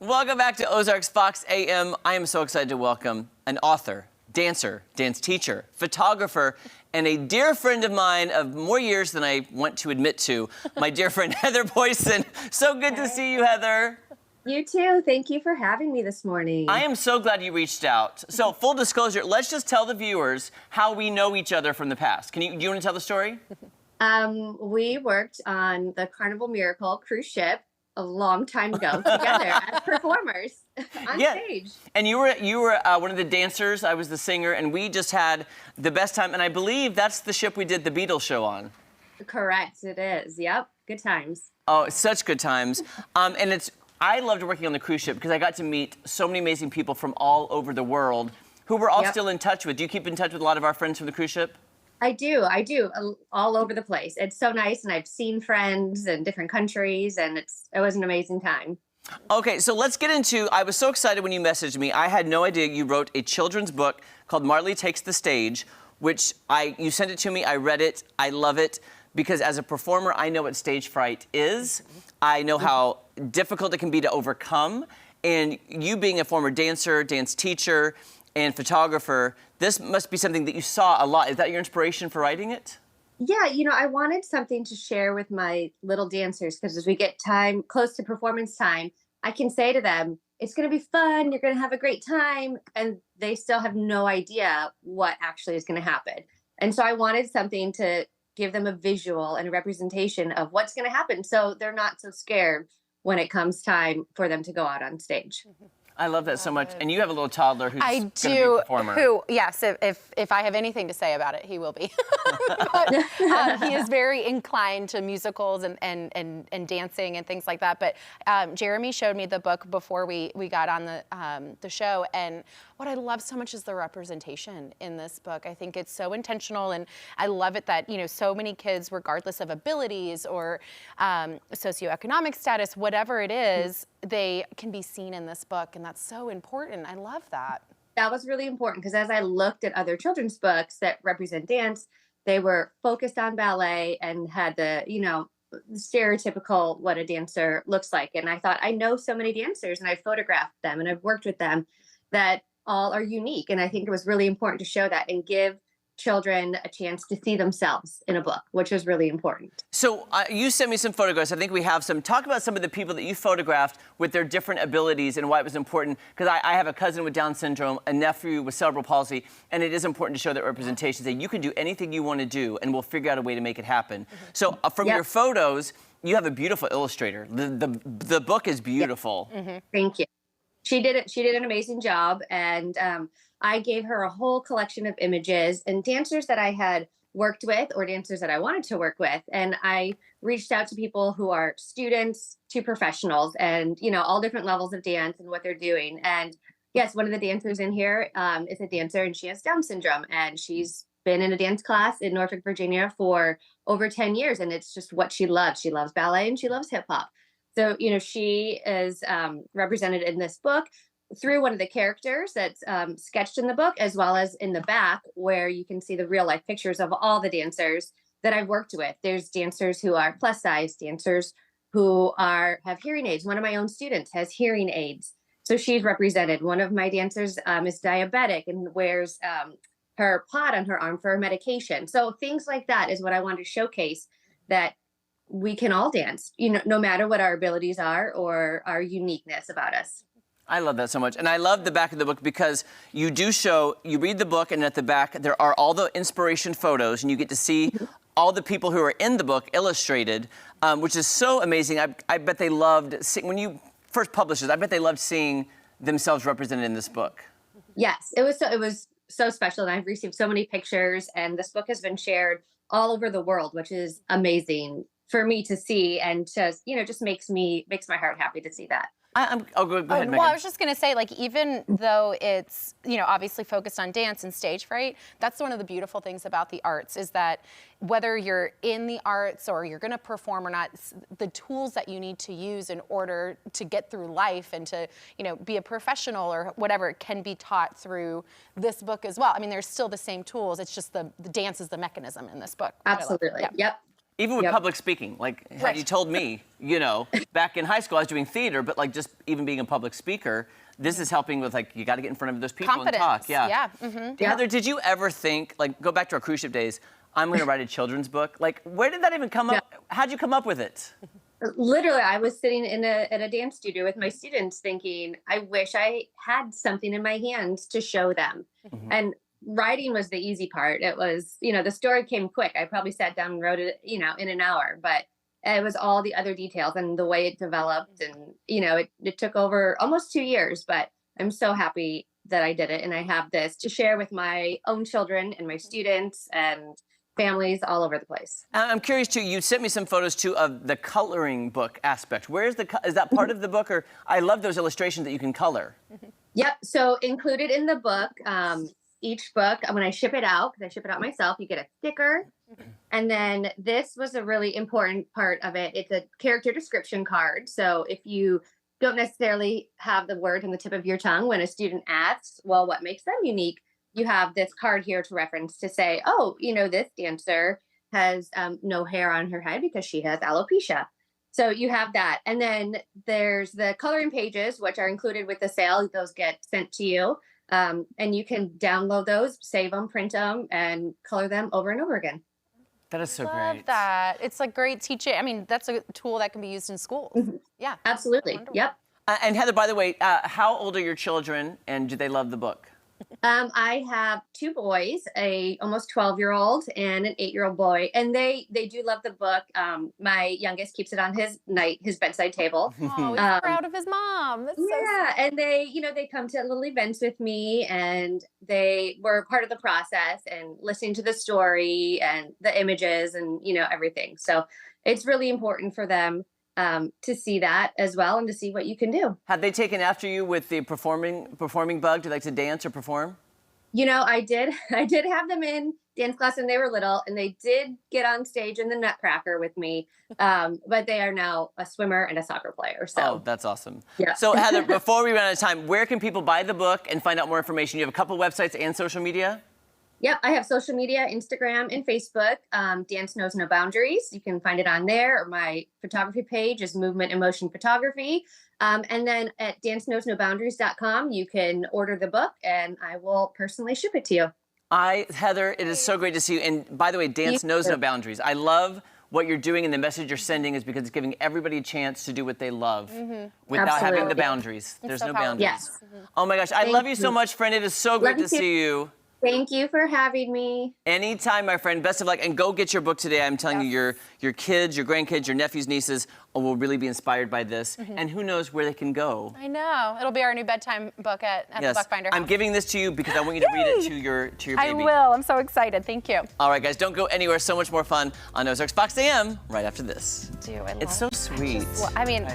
Welcome back to Ozarks Fox AM. I am so excited to welcome an author, dancer, dance teacher, photographer, and a dear friend of mine of more years than I want to admit to, my dear friend Heather Booysen. So good to see you, Heather. You too. Thank you for having me this morning. I am so glad you reached out. So, full disclosure, let's just tell the viewers how we know each other from the past. Do you want to tell the story? We worked on the Carnival Miracle cruise ship a long time ago together as performers on stage. And you were one of the dancers. I was the singer, and we just had the best time. And I believe that's the ship we did the Beatles show on. Correct, it is. Yep, good times. Oh, such good times. I loved working on the cruise ship because I got to meet so many amazing people from all over the world who we're all still in touch with. Do you keep in touch with a lot of our friends from the cruise ship? I do, all over the place. It's so nice, and I've seen friends in different countries, and it was an amazing time. Okay, so let's get into, I was so excited when you messaged me. I had no idea you wrote a children's book called Marley Takes the Stage, which you sent it to me, I read it, I love it, because as a performer, I know what stage fright is. I know how difficult it can be to overcome, and you being a former dancer, dance teacher, and photographer, this must be something that you saw a lot. Is that your inspiration for writing it? Yeah, I wanted something to share with my little dancers, because as we get close to performance time, I can say to them, it's going to be fun, you're going to have a great time, and they still have no idea what actually is going to happen. And so I wanted something to give them a visual and a representation of what's going to happen, so they're not so scared when it comes time for them to go out on stage. I love that so much. And you have a little toddler who's going to be a performer. Yes, if I have anything to say about it, he will be. But he is very inclined to musicals and dancing and things like that. But Jeremy showed me the book before we got on the show, and what I love so much is the representation in this book. I think it's so intentional, and I love it that so many kids, regardless of abilities or socioeconomic status, whatever it is, they can be seen in this book, and that's so important. I love that. That was really important, because as I looked at other children's books that represent dance, they were focused on ballet and had the stereotypical what a dancer looks like. And I thought, I know so many dancers, and I photographed them and I've worked with them that all are unique. And I think it was really important to show that and give children a chance to see themselves in a book, which was really important. So you sent me some photographs. I think we have some. Talk about some of the people that you photographed with their different abilities and why it was important. Because I have a cousin with Down syndrome, a nephew with cerebral palsy, and it is important to show that representation. Say you can do anything you want to do, and we'll figure out a way to make it happen. So from your photos, you have a beautiful illustrator. The book is beautiful. Thank you. She did it. She did an amazing job, and I gave her a whole collection of images and dancers that I had worked with or dancers that I wanted to work with. And I reached out to people who are students to professionals and, all different levels of dance and what they're doing. And yes, one of the dancers in here is a dancer, and she has Down syndrome, and she's been in a dance class in Norfolk, Virginia for over 10 years. And it's just what she loves. She loves ballet and she loves hip hop. So, she is represented in this book through one of the characters that's sketched in the book, as well as in the back where you can see the real life pictures of all the dancers that I've worked with. There's dancers who are plus size, dancers who have hearing aids. One of my own students has hearing aids, so she's represented. One of my dancers is diabetic and wears her pod on her arm for her medication. So things like that is what I wanted to showcase, that we can all dance, no matter what our abilities are or our uniqueness about us. I love that so much. And I love the back of the book because you read the book, and at the back there are all the inspiration photos, and you get to see all the people who are in the book illustrated, which is so amazing. I bet they loved when you first published it, I bet they loved seeing themselves represented in this book. Yes, it was so special, and I've received so many pictures, and this book has been shared all over the world, which is amazing for me to see, and just makes my heart happy to see that. Go ahead, Megan. Well, I was just going to say, even though it's, obviously focused on dance and stage fright, that's one of the beautiful things about the arts, is that whether you're in the arts or you're going to perform or not, the tools that you need to use in order to get through life and to, be a professional or whatever can be taught through this book as well. I mean, there's still the same tools. It's just the dance is the mechanism in this book. Absolutely. Yep. Even with Yep. public speaking, like had Right. you told me, back in high school I was doing theater, but like just even being a public speaker, this is helping with like you got to get in front of those people Confidence. and talk. Yeah. Mm-hmm. Heather, did you ever think, like, go back to our cruise ship days, I'm going to write a children's book? Like, where did that even come up? How'd you come up with it? Literally, I was sitting in a dance studio with my students thinking, I wish I had something in my hands to show them. And writing was the easy part. It was, the story came quick. I probably sat down and wrote it, in an hour, but it was all the other details and the way it developed. And, it took over almost 2 years, but I'm so happy that I did it. And I have this to share with my own children and my students and families all over the place. I'm curious too, you sent me some photos too of the coloring book aspect. Where's is that part of the book, or I love those illustrations that you can color. Yep. So included in the book, each book, when I ship it out, because I ship it out myself, you get a sticker. And then this was a really important part of it. It's a character description card. So if you don't necessarily have the word on the tip of your tongue when a student asks, well, what makes them unique? You have this card here to reference to say, oh, this dancer has no hair on her head because she has alopecia. So you have that. And then there's the coloring pages, which are included with the sale. Those get sent to you. And you can download those, save them, print them, and color them over and over again. That is so Love great. that. It's like great teaching. I mean, that's a tool that can be used in schools. Yeah. Absolutely. Wonderful. Yep. And Heather, by the way, how old are your children, and do they love the book? I have 2 boys, a almost 12-year-old and an 8-year-old boy, and they do love the book. My youngest keeps it on his bedside table. Oh, he's proud of his mom. That's so Yeah, and they come to little events with me, and they were part of the process and listening to the story and the images and everything. So it's really important for them to see that as well and to see what you can do. Have they taken after you with the performing bug? Do they like to dance or perform? I did have them in dance class when they were little, and they did get on stage in the Nutcracker with me. But they are now a swimmer and a soccer player. So Oh, that's awesome. Yeah. So Heather, before we run out of time, where can people buy the book and find out more information? You have a couple websites and social media? Yep, I have social media, Instagram and Facebook. Dance Knows No Boundaries. You can find it on there. Or my photography page is Movement and Motion Photography. And then at danceknowsnoboundaries.com, you can order the book, and I will personally ship it to you. Heather, it is so great to see you. And by the way, Dance Knows No Boundaries. I love what you're doing, and the message you're sending is because it's giving everybody a chance to do what they love without having the Absolutely. boundaries. There's so no powerful. boundaries. Yes. Oh my gosh, I love you so much, friend. It is so great Love you to see you. Thank you for having me. Anytime, my friend. Best of luck, and go get your book today. I'm telling you, your kids, your grandkids, your nephews, nieces will really be inspired by this. And who knows where they can go. I know. It'll be our new bedtime book at the Bookbinder. I'm giving this to you because I want you to read it to your baby. I will. I'm so excited. Thank you. All right, guys, don't go anywhere. So much more fun on Ozarks Fox AM right after this. Do I It's so sweet. I mean,